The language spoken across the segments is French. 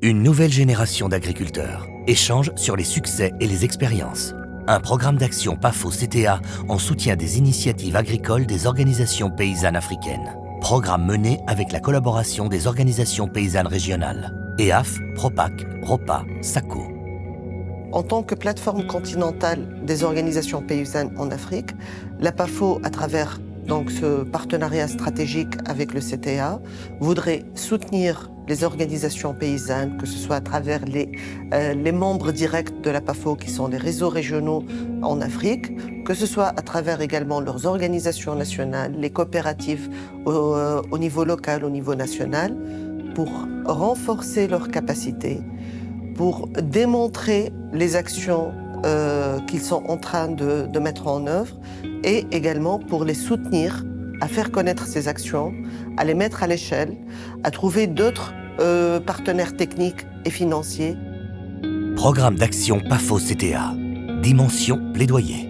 Une nouvelle génération d'agriculteurs échange sur les succès et les expériences. Un programme d'action PAFO-CTA en soutien des initiatives agricoles des organisations paysannes africaines. Programme mené avec la collaboration des organisations paysannes régionales. EAF, PROPAC, ROPA, SACO. En tant que plateforme continentale des organisations paysannes en Afrique, la PAFO, à travers donc, ce partenariat stratégique avec le CTA, voudrait soutenir les organisations paysannes, que ce soit à travers les membres directs de la PAFO, qui sont les réseaux régionaux en Afrique, que ce soit à travers également leurs organisations nationales, les coopératives au niveau local, au niveau national, pour renforcer leurs capacités, pour démontrer les actions qu'ils sont en train de mettre en œuvre et également pour les soutenir à faire connaître ces actions, à les mettre à l'échelle, à trouver d'autres partenaires techniques et financiers. Programme d'action PAFO-CTA. Dimension plaidoyer.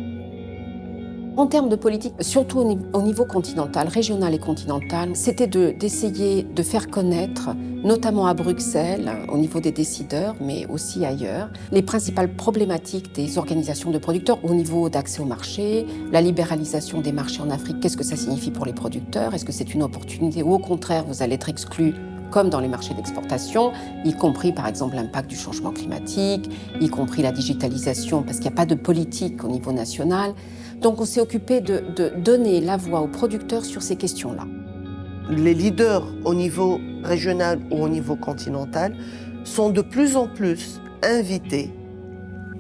En termes de politique, surtout au niveau continental, régional et continental, c'était d'essayer de faire connaître, notamment à Bruxelles, au niveau des décideurs, mais aussi ailleurs, les principales problématiques des organisations de producteurs au niveau d'accès au marché, la libéralisation des marchés en Afrique, qu'est-ce que ça signifie pour les producteurs? Est-ce que c'est une opportunité ou au contraire, vous allez être exclus comme dans les marchés d'exportation, y compris par exemple l'impact du changement climatique, y compris la digitalisation, parce qu'il n'y a pas de politique au niveau national. Donc on s'est occupé de donner la voix aux producteurs sur ces questions-là. Les leaders au niveau régional ou au niveau continental sont de plus en plus invités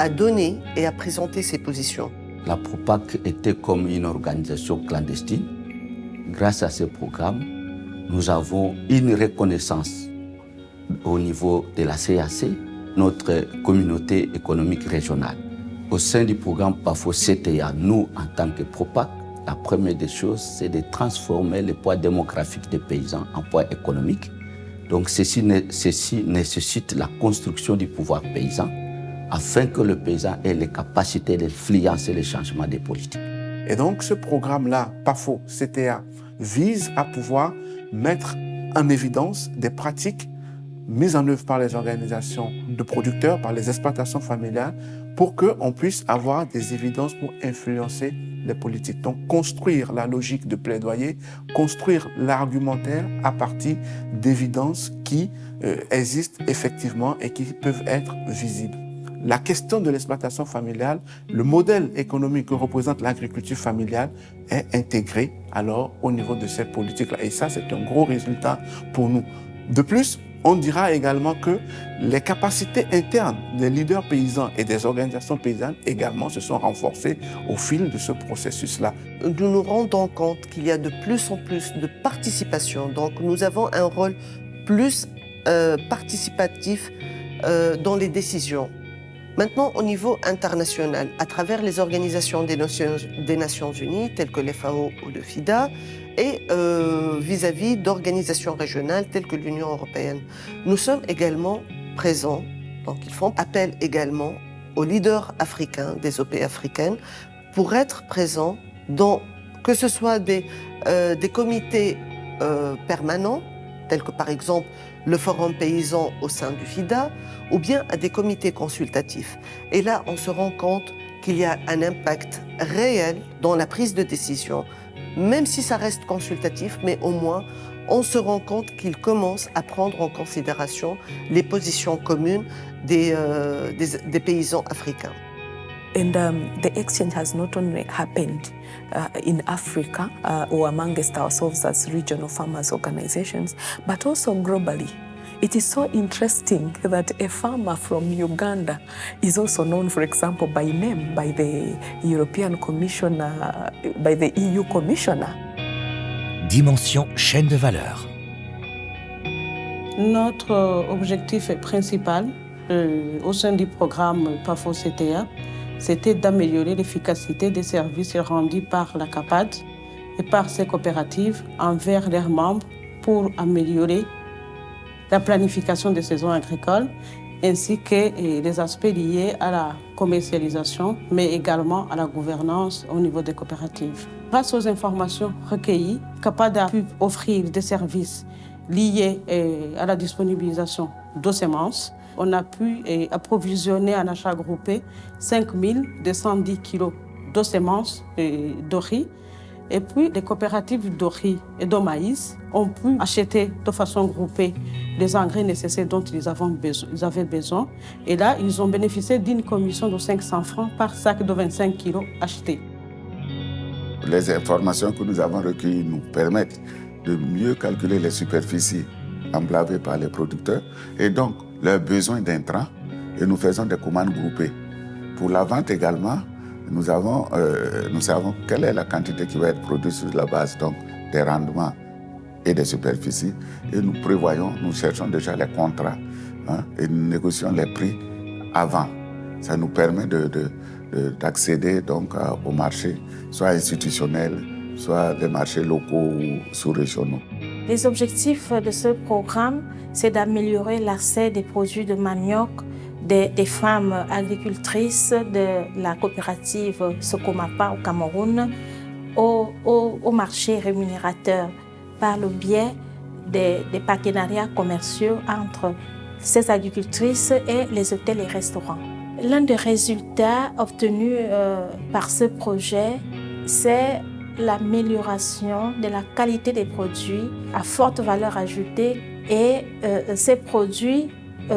à donner et à présenter ces positions. La PROPAC était comme une organisation clandestine. Grâce à ce programme, nous avons une reconnaissance au niveau de la CAC, notre communauté économique régionale. Au sein du programme PAFO-CTA, nous, en tant que PROPAC, la première des choses, c'est de transformer le poids démographique des paysans en poids économique. Donc ceci nécessite la construction du pouvoir paysan afin que le paysan ait les capacités d'influencer les changements des politiques. Et donc ce programme-là, PAFO-CTA, vise à pouvoir mettre en évidence des pratiques mises en œuvre par les organisations de producteurs, par les exploitations familiales, pour qu'on puisse avoir des évidences pour influencer les politiques. Donc construire la logique de plaidoyer, construire l'argumentaire à partir d'évidences qui existent effectivement et qui peuvent être visibles. La question de l'exploitation familiale, le modèle économique que représente l'agriculture familiale est intégré alors au niveau de cette politique-là. Et ça, c'est un gros résultat pour nous. De plus, on dira également que les capacités internes des leaders paysans et des organisations paysannes également se sont renforcées au fil de ce processus-là. Nous nous rendons compte qu'il y a de plus en plus de participation. Donc nous avons un rôle plus participatif dans les décisions. Maintenant, au niveau international, à travers les organisations des Nations Unies, telles que les FAO ou le FIDA, et vis-à-vis d'organisations régionales telles que l'Union européenne, nous sommes également présents. Donc, ils font appel également aux leaders africains, des OP africaines, pour être présents dans, que ce soit des comités permanents, tels que par exemple le Forum paysan au sein du FIDA, ou bien à des comités consultatifs. Et là, on se rend compte qu'il y a un impact réel dans la prise de décision, même si ça reste consultatif, mais au moins, on se rend compte qu'il commence à prendre en considération les positions communes des paysans africains. And the exchange has not only happened in Africa or amongst ourselves as regional farmers organizations, but also globally. It is so interesting that a farmer from Uganda is also known, for example, by name by the European Commissioner, by the EU Commissioner. Dimension chaîne de valeur. Notre objectif principal au sein du programme PAFO-CTA, c'était d'améliorer l'efficacité des services rendus par la CAPAD et par ses coopératives envers leurs membres pour améliorer la planification des saisons agricoles ainsi que les aspects liés à la commercialisation, mais également à la gouvernance au niveau des coopératives. Grâce aux informations recueillies, CAPAD a pu offrir des services liés à la disponibilisation de semences. On a pu approvisionner en achat groupé 5210 kilos de semences de riz. Et puis, les coopératives de riz et de maïs ont pu acheter de façon groupée les engrais nécessaires dont ils avaient besoin. Et là, ils ont bénéficié d'une commission de 500 francs par sac de 25 kilos acheté. Les informations que nous avons recueillies nous permettent de mieux calculer les superficies emblavées par les producteurs et donc leurs besoins d'intrants. Et nous faisons des commandes groupées. Pour la vente également, nous savons quelle est la quantité qui va être produite sur la base donc, des rendements et des superficies. Et nous cherchons déjà les contrats et nous négocions les prix avant. Ça nous permet d'accéder donc aux marchés, soit institutionnels, soit des marchés locaux ou sous-régionaux. Les objectifs de ce programme, c'est d'améliorer l'accès des produits de manioc des femmes agricultrices de la coopérative Sokomapa au Cameroun au marché rémunérateur par le biais des partenariats commerciaux entre ces agricultrices et les hôtels et restaurants. L'un des résultats obtenus par ce projet, c'est l'amélioration de la qualité des produits à forte valeur ajoutée et ces produits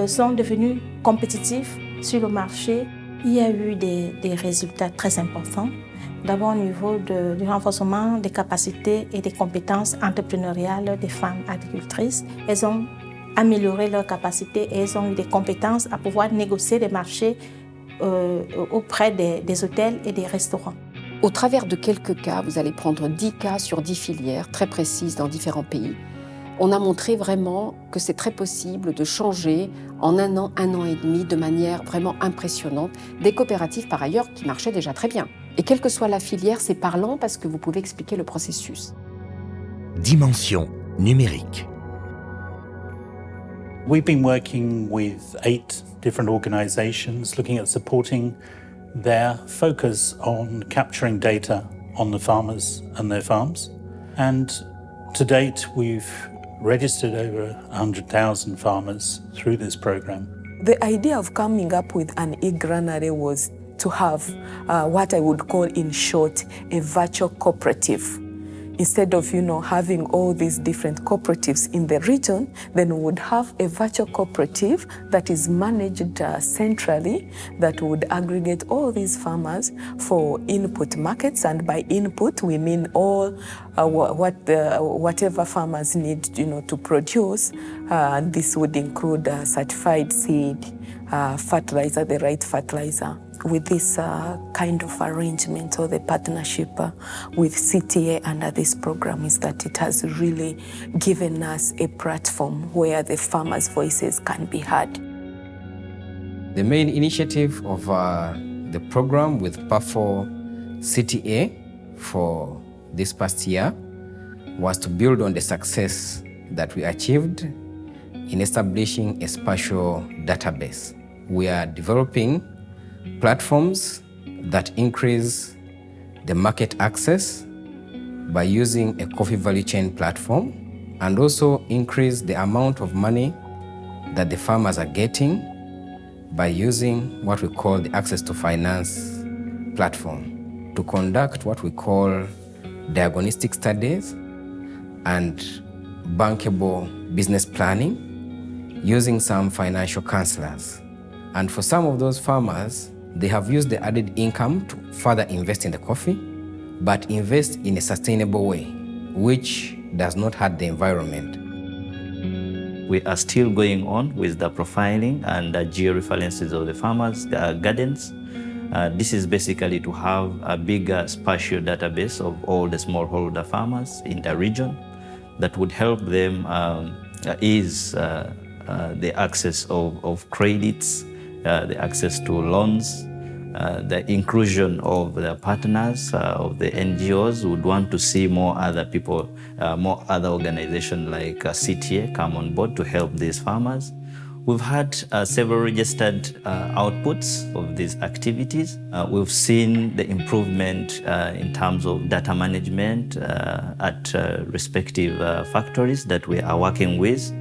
sont devenus compétitifs sur le marché. Il y a eu des résultats très importants. D'abord au niveau du renforcement des capacités et des compétences entrepreneuriales des femmes agricultrices. Elles ont amélioré leurs capacités et elles ont eu des compétences à pouvoir négocier des marchés auprès des hôtels et des restaurants. Au travers de quelques cas, vous allez prendre 10 cas sur 10 filières très précises dans différents pays. On a montré vraiment que c'est très possible de changer en un an et demi de manière vraiment impressionnante des coopératives par ailleurs qui marchaient déjà très bien. Et quelle que soit la filière, c'est parlant parce que vous pouvez expliquer le processus. Dimension numérique. We've been working with 8 different organizations looking at supporting their focus on capturing data on the farmers and their farms. And to date, we've registered over 100,000 farmers through this program. The idea of coming up with an e-granary was to have what I would call in short a virtual cooperative. Instead of having all these different cooperatives in the region, then we would have a virtual cooperative that is managed centrally that would aggregate all these farmers for input markets, and by input we mean all whatever farmers need to produce. This would include certified seed, fertilizer, the right fertilizer. With this kind of arrangement or the partnership with CTA under this program is that it has really given us a platform where the farmers' voices can be heard. The main initiative of the program with PAFO CTA for this past year was to build on the success that we achieved in establishing a spatial database. We are developing platforms that increase the market access by using a coffee value chain platform and also increase the amount of money that the farmers are getting by using what we call the access to finance platform to conduct what we call diagnostic studies and bankable business planning using some financial counselors. And for some of those farmers, they have used the added income to further invest in the coffee, but invest in a sustainable way, which does not hurt the environment. We are still going on with the profiling and the georeferences of the farmers' gardens. This is basically to have a bigger spatial database of all the smallholder farmers in the region that would help them ease the access of credits, the access to loans, the inclusion of the partners of the NGOs would want to see more other people, more other organizations like CTA come on board to help these farmers. We've had several registered outputs of these activities. We've seen the improvement in terms of data management at respective factories that we are working with.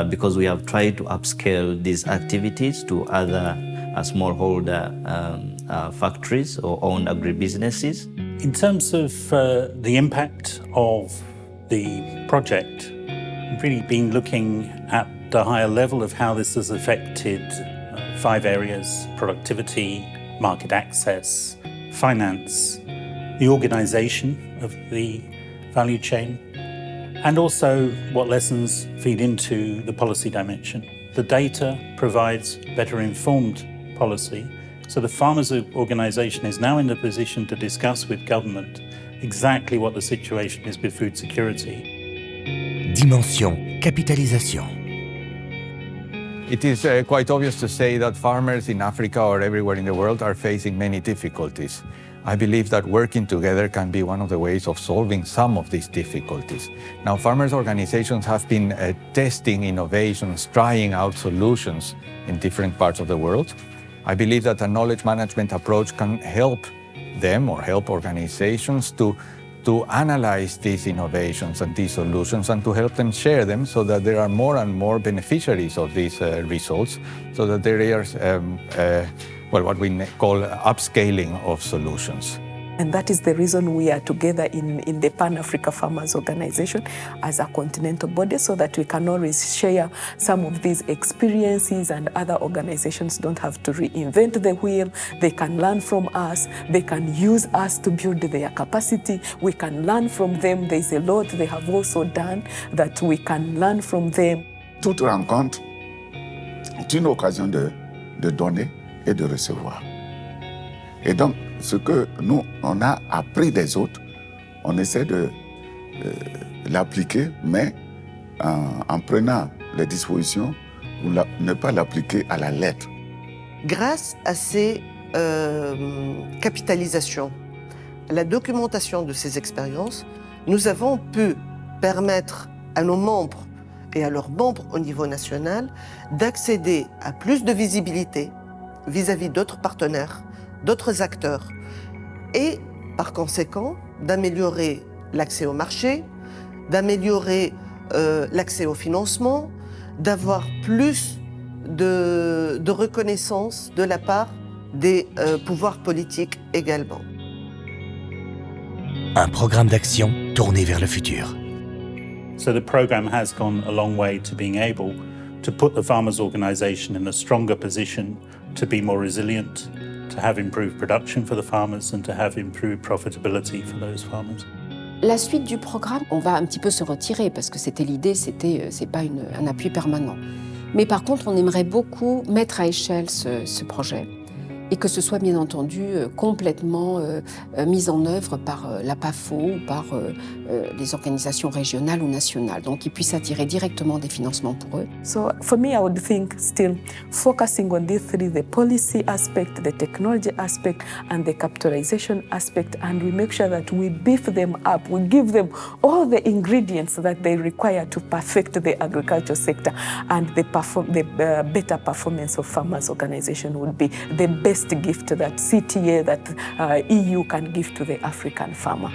because we have tried to upscale these activities to other smallholder factories or owned agribusinesses. In terms of the impact of the project, we've really been looking at the higher level of how this has affected 5 areas: productivity, market access, finance, the organisation of the value chain, and also what lessons feed into the policy dimension. The data provides better informed policy, so the farmers' organisation is now in the position to discuss with government exactly what the situation is with food security. Dimension capitalisation. It is quite obvious to say that farmers in Africa or everywhere in the world are facing many difficulties. I believe that working together can be one of the ways of solving some of these difficulties. Now, farmers' organizations have been testing innovations, trying out solutions in different parts of the world. I believe that a knowledge management approach can help them or help organizations to analyze these innovations and these solutions and to help them share them so that there are more and more beneficiaries of these results, so that there is what we call upscaling of solutions. And that is the reason we are together in the Pan-Africa Farmers Organization as a continental body, so that we can always share some of these experiences, and other organizations don't have to reinvent the wheel. They can learn from us. They can use us to build their capacity. We can learn from them. There's a lot they have also done that we can learn from them. Toute rencontre est une occasion de donner et de recevoir. Et donc, ce que nous, on a appris des autres, on essaie de l'appliquer, mais en prenant les dispositions pour ne pas l'appliquer à la lettre. Grâce à ces capitalisations, à la documentation de ces expériences, nous avons pu permettre à nos membres et à leurs membres au niveau national d'accéder à plus de visibilité vis-à-vis d'autres partenaires, d'autres acteurs, et par conséquent d'améliorer l'accès au marché, d'améliorer l'accès au financement, d'avoir plus de reconnaissance de la part des pouvoirs politiques également. Un programme d'action tourné vers le futur. So the programme has gone a long way to being able to put the farmers' organisation in a stronger position to be more resilient, to have improved production for the farmers and to have improved profitability for those farmers. La suite du programme, on va un petit peu se retirer parce que c'était l'idée, c'est pas un appui permanent. Mais par contre, on aimerait beaucoup mettre à échelle ce projet et que ce soit bien entendu complètement mis en œuvre par la PAFO ou par les organisations régionales ou nationales, donc qu'ils puissent attirer directement des financements pour eux. So for me, I would think still focusing on these 3, the policy aspect, the technology aspect, and the capitalization aspect, and we make sure that we beef them up, we give them all the ingredients that they require to perfect the agriculture sector, and the better performance of farmers' organization would be the best gift that CTA, that EU can give to the African farmer.